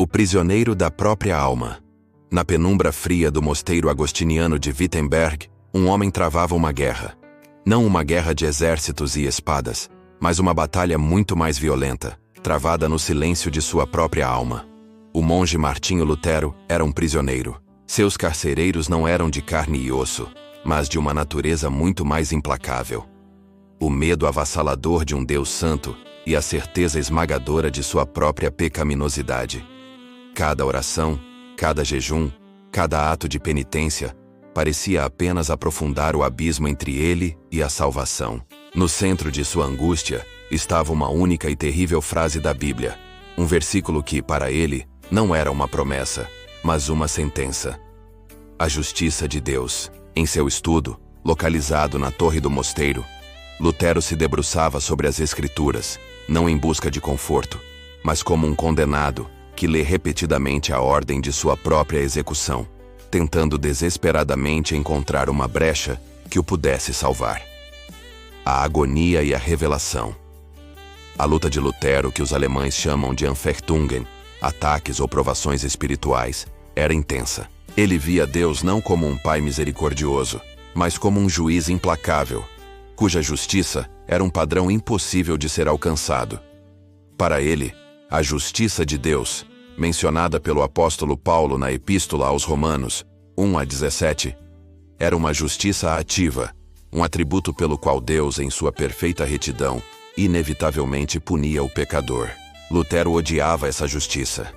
O prisioneiro da própria alma. Na penumbra fria do mosteiro agostiniano de Wittenberg, um homem travava uma guerra. Não uma guerra de exércitos e espadas, mas uma batalha muito mais violenta, travada no silêncio de sua própria alma. O monge Martinho Lutero era um prisioneiro. Seus carcereiros não eram de carne e osso, mas de uma natureza muito mais implacável. O medo avassalador de um Deus santo e a certeza esmagadora de sua própria pecaminosidade. Cada oração, cada jejum, cada ato de penitência parecia apenas aprofundar o abismo entre ele e a salvação. No centro de sua angústia estava uma única e terrível frase da Bíblia, um versículo que, para ele, não era uma promessa, mas uma sentença. A justiça de Deus. Em seu estudo, localizado na torre do mosteiro, Lutero se debruçava sobre as Escrituras, não em busca de conforto, mas como um condenado que lê repetidamente a ordem de sua própria execução, tentando desesperadamente encontrar uma brecha que o pudesse salvar. A agonia e a revelação. A luta de Lutero, que os alemães chamam de Anfechtungen, ataques ou provações espirituais, era intensa. Ele via Deus não como um pai misericordioso, mas como um juiz implacável, cuja justiça era um padrão impossível de ser alcançado. Para ele, a justiça de Deus, mencionada pelo apóstolo Paulo na Epístola aos Romanos, 1:17, era uma justiça ativa, um atributo pelo qual Deus, em sua perfeita retidão, inevitavelmente punia o pecador. Lutero odiava essa justiça.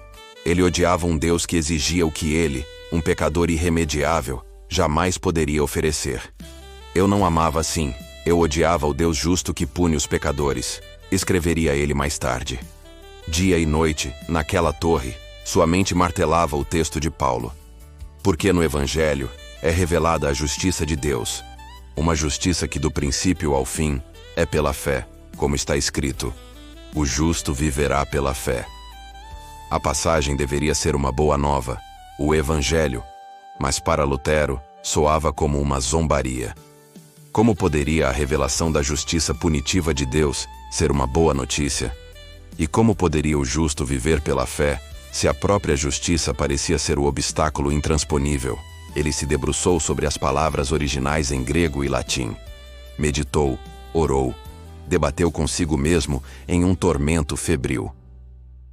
Ele odiava um Deus que exigia o que ele, um pecador irremediável, jamais poderia oferecer. Eu não amava assim, eu odiava o Deus justo que pune os pecadores, escreveria ele mais tarde. Dia e noite, naquela torre, sua mente martelava o texto de Paulo. Porque no Evangelho é revelada a justiça de Deus, uma justiça que do princípio ao fim é pela fé, como está escrito: o justo viverá pela fé. A passagem deveria ser uma boa nova, o Evangelho, mas para Lutero soava como uma zombaria. Como poderia a revelação da justiça punitiva de Deus ser uma boa notícia? E como poderia o justo viver pela fé, se a própria justiça parecia ser o obstáculo intransponível? Ele se debruçou sobre as palavras originais em grego e latim. Meditou, orou, debateu consigo mesmo em um tormento febril.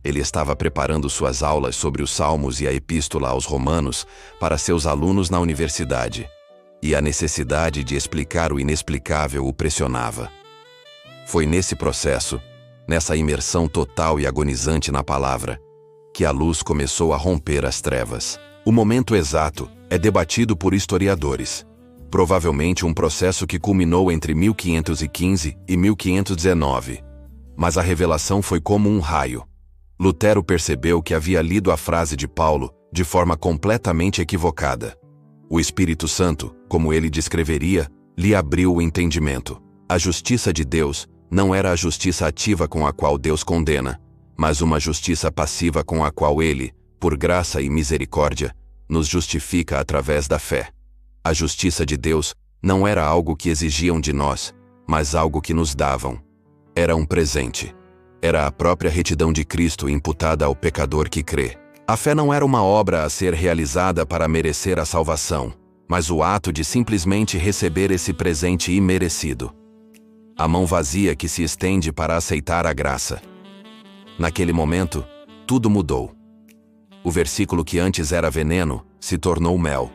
Ele estava preparando suas aulas sobre os Salmos e a Epístola aos Romanos para seus alunos na universidade, e a necessidade de explicar o inexplicável o pressionava. Foi nesse processo, nessa imersão total e agonizante na palavra, que a luz começou a romper as trevas. O momento exato é debatido por historiadores. Provavelmente um processo que culminou entre 1515 e 1519. Mas a revelação foi como um raio. Lutero percebeu que havia lido a frase de Paulo de forma completamente equivocada. O Espírito Santo, como ele descreveria, lhe abriu o entendimento. A justiça de Deus não era a justiça ativa com a qual Deus condena, mas uma justiça passiva com a qual ele, por graça e misericórdia, nos justifica através da fé. A justiça de Deus não era algo que exigiam de nós, mas algo que nos davam. Era um presente. Era a própria retidão de Cristo imputada ao pecador que crê. A fé não era uma obra a ser realizada para merecer a salvação, mas o ato de simplesmente receber esse presente imerecido. A mão vazia que se estende para aceitar a graça. Naquele momento, tudo mudou. O versículo que antes era veneno se tornou mel.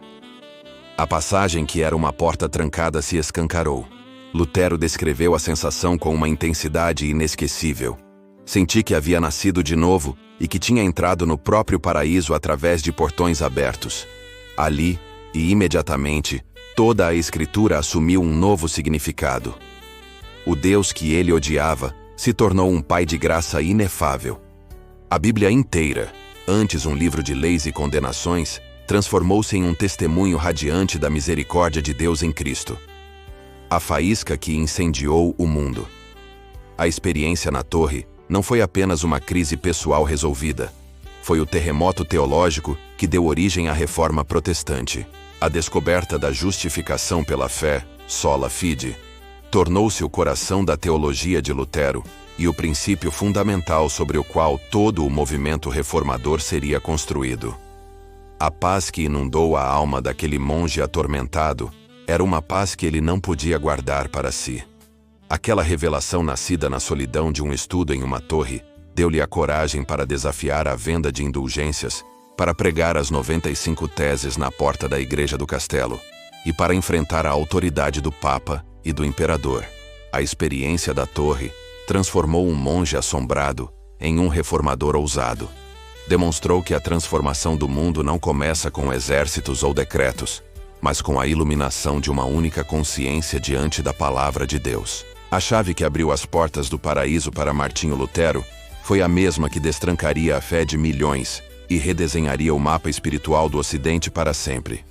A passagem que era uma porta trancada se escancarou. Lutero descreveu a sensação com uma intensidade inesquecível. Senti que havia nascido de novo e que tinha entrado no próprio paraíso através de portões abertos. Ali, e imediatamente, toda a Escritura assumiu um novo significado. O Deus que ele odiava se tornou um Pai de graça inefável. A Bíblia inteira, antes um livro de leis e condenações, transformou-se em um testemunho radiante da misericórdia de Deus em Cristo. A faísca que incendiou o mundo. A experiência na torre não foi apenas uma crise pessoal resolvida. Foi o terremoto teológico que deu origem à reforma protestante. A descoberta da justificação pela fé, sola fide, tornou-se o coração da teologia de Lutero e o princípio fundamental sobre o qual todo o movimento reformador seria construído. A paz que inundou a alma daquele monge atormentado era uma paz que ele não podia guardar para si. Aquela revelação nascida na solidão de um estudo em uma torre deu-lhe a coragem para desafiar a venda de indulgências, para pregar as 95 teses na porta da igreja do castelo e para enfrentar a autoridade do Papa e do Imperador. A experiência da torre transformou um monge assombrado em um reformador ousado. Demonstrou que a transformação do mundo não começa com exércitos ou decretos, mas com a iluminação de uma única consciência diante da palavra de Deus. A chave que abriu as portas do paraíso para Martinho Lutero foi a mesma que destrancaria a fé de milhões e redesenharia o mapa espiritual do Ocidente para sempre.